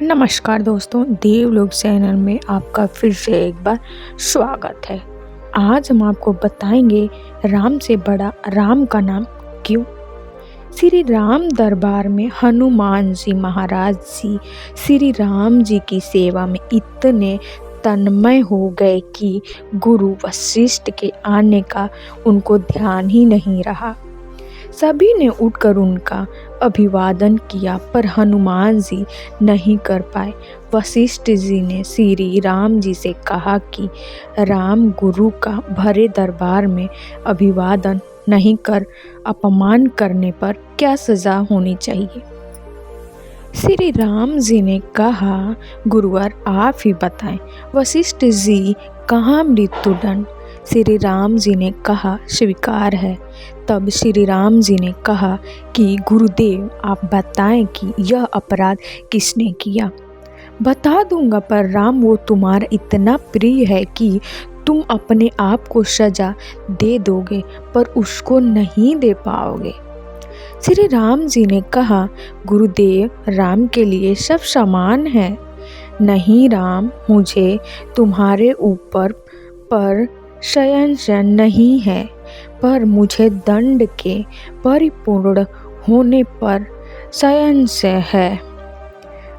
नमस्कार दोस्तों, देवलोक चैनल में आपका फिर से एक बार स्वागत है। आज हम आपको बताएंगे राम से बड़ा राम का नाम क्यों। श्री राम दरबार में हनुमान जी महाराज जी श्री राम जी की सेवा में इतने तन्मय हो गए कि गुरु वशिष्ठ के आने का उनको ध्यान ही नहीं रहा। सभी ने उठकर उनका अभिवादन किया, पर हनुमान जी नहीं कर पाए। वशिष्ठ जी ने श्री राम जी से कहा कि राम गुरु का भरे दरबार में अभिवादन नहीं कर अपमान करने पर क्या सजा होनी चाहिए। श्री राम जी ने कहा, गुरुवर आप ही बताएं, वशिष्ठ जी कहाँ मृत्युदंड। श्री राम जी ने कहा, स्वीकार है। तब श्री राम जी ने कहा कि गुरुदेव आप बताएं कि यह अपराध किसने किया। बता दूंगा, पर राम वो तुम्हारा इतना प्रिय है कि तुम अपने आप को सजा दे दोगे, पर उसको नहीं दे पाओगे। श्री राम जी ने कहा, गुरुदेव राम के लिए सब समान है। नहीं राम, मुझे तुम्हारे ऊपर पर संशय नहीं है, पर मुझे दंड के परिपूर्ण होने पर संशय है।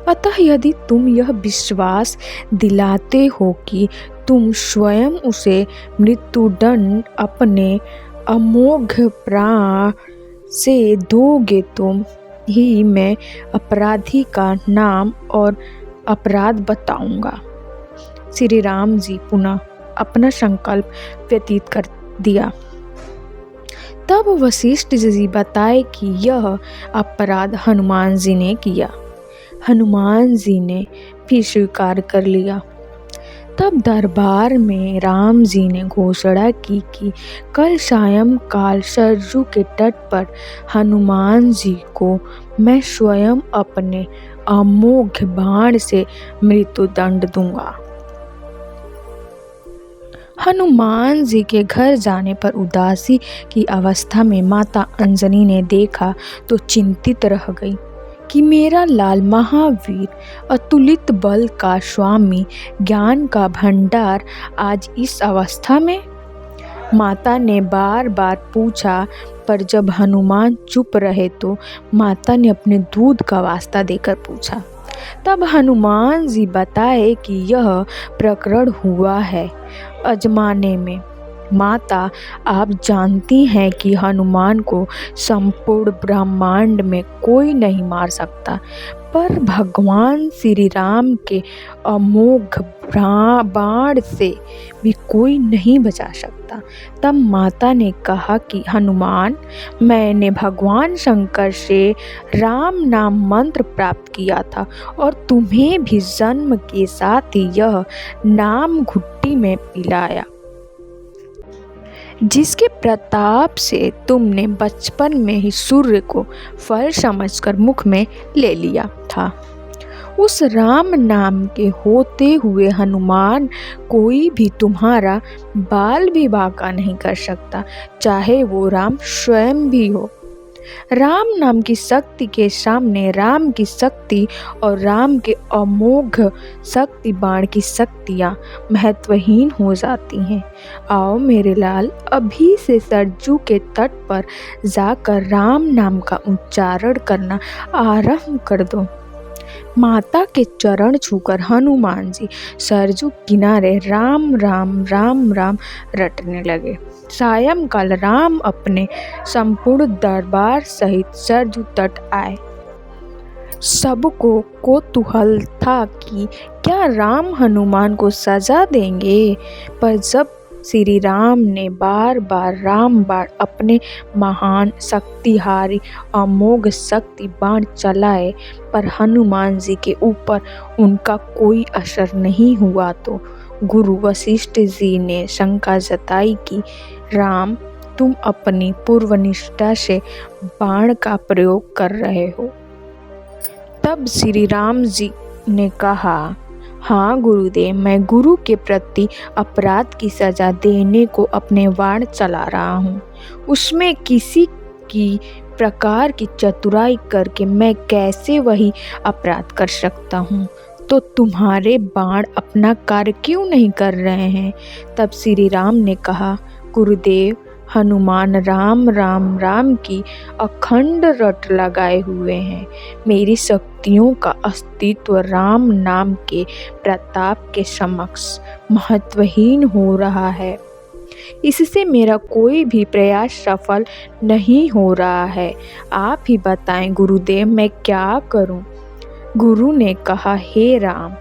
अतः यदि तुम यह विश्वास दिलाते हो कि तुम स्वयं उसे मृत्युदंड अपने अमोघ प्राण से दोगे, तो ही मैं अपराधी का नाम और अपराध बताऊंगा। श्री राम जी पुनः अपना संकल्प व्यतीत कर दिया। तब वशिष्ठ जी बताए कि यह अपराध हनुमान जी ने किया। हनुमान जी ने भी स्वीकार कर लिया। तब दरबार में राम जी ने घोषणा की कि कल सायंकाल सरजू के तट पर हनुमान जी को मैं स्वयं अपने अमोघ बाण से मृत्युदंड दूंगा। हनुमान जी के घर जाने पर उदासी की अवस्था में माता अंजनी ने देखा तो चिंतित रह गई कि मेरा लाल महावीर, अतुलित बल का स्वामी, ज्ञान का भंडार आज इस अवस्था में। माता ने बार बार पूछा, पर जब हनुमान चुप रहे तो माता ने अपने दूध का वास्ता देकर पूछा। तब हनुमान जी बताए कि यह प्रकरण हुआ है अजमाने में। माता, आप जानती हैं कि हनुमान को संपूर्ण ब्रह्मांड में कोई नहीं मार सकता, पर भगवान श्री राम के अमोघ बाण से भी कोई नहीं बचा सकता। तब माता ने कहा कि हनुमान, मैंने भगवान शंकर से राम नाम मंत्र प्राप्त किया था और तुम्हें भी जन्म के साथ ही यह नाम घुट्टी में पिलाया, जिसके प्रताप से तुमने बचपन में ही सूर्य को फल समझकर मुख में ले लिया था। उस राम नाम के होते हुए हनुमान कोई भी तुम्हारा बाल भी बांका नहीं कर सकता, चाहे वो राम स्वयं भी हो। राम नाम की शक्ति के सामने राम की शक्ति और राम के अमोघ शक्ति बाण की शक्तियाँ महत्वहीन हो जाती हैं। आओ मेरे लाल, अभी से सरजू के तट पर जाकर राम नाम का उच्चारण करना आरंभ कर दो। माता के चरण छूकर हनुमान जी सरजू किनारे राम राम राम राम रटने लगे। सायंकाल राम अपने संपूर्ण दरबार सहित सरजू तट आए। सबको कौतूहल था कि क्या राम हनुमान को सजा देंगे, पर जब श्री राम ने बार बार राम बाण अपने महान शक्तिहारी अमोघ शक्ति बाण चलाए, पर हनुमान जी के ऊपर उनका कोई असर नहीं हुआ, तो गुरु वशिष्ठ जी ने शंका जताई कि राम, तुम अपनी पूर्व निष्ठा से बाण का प्रयोग कर रहे हो। तब श्री राम जी ने कहा, हाँ गुरुदेव, मैं गुरु के प्रति अपराध की सजा देने को अपने बाण चला रहा हूँ। उसमें किसी की प्रकार की चतुराई करके मैं कैसे वही अपराध कर सकता हूँ? तो तुम्हारे बाण अपना कार्य क्यों नहीं कर रहे हैं? तब श्री राम ने कहा, गुरुदेव, हनुमान राम राम राम की अखंड रट लगाए हुए हैं। मेरी शक्तियों का अस्तित्व राम नाम के प्रताप के समक्ष महत्वहीन हो रहा है। इससे मेरा कोई भी प्रयास सफल नहीं हो रहा है। आप ही बताएं गुरुदेव, मैं क्या करूं? गुरु ने कहा, हे राम,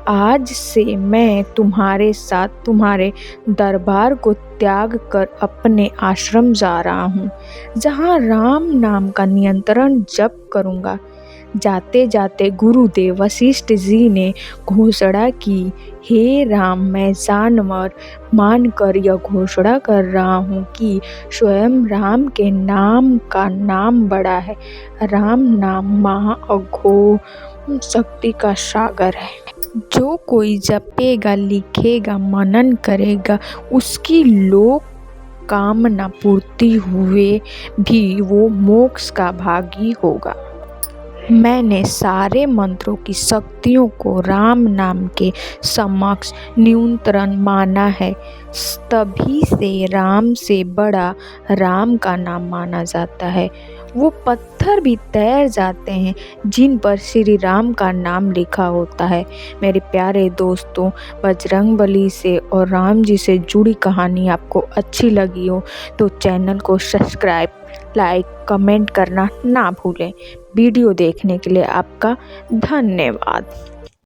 आज से मैं तुम्हारे साथ तुम्हारे दरबार को त्याग कर अपने आश्रम जा रहा हूँ, जहाँ राम नाम का नियंत्रण जप करूँगा। जाते जाते गुरुदेव वशिष्ठ जी ने घोषणा की, हे राम, मैं जानवर मानकर यह घोषणा कर रहा हूँ कि स्वयं राम के नाम का नाम बड़ा है। राम नाम महाअघोर शक्ति का सागर है। जो कोई जपेगा, लिखेगा, मनन करेगा, उसकी लोक कामना पूर्ति हुए भी वो मोक्ष का भागी होगा। मैंने सारे मंत्रों की शक्तियों को राम नाम के समक्ष न्यूनतम माना है। तभी से राम से बड़ा राम का नाम माना जाता है। वो पत्थर भी तैर जाते हैं जिन पर श्री राम का नाम लिखा होता है। मेरे प्यारे दोस्तों, बजरंगबली से और राम जी से जुड़ी कहानी आपको अच्छी लगी हो तो चैनल को सब्सक्राइब, लाइक, कमेंट करना ना भूलें। वीडियो देखने के लिए आपका धन्यवाद।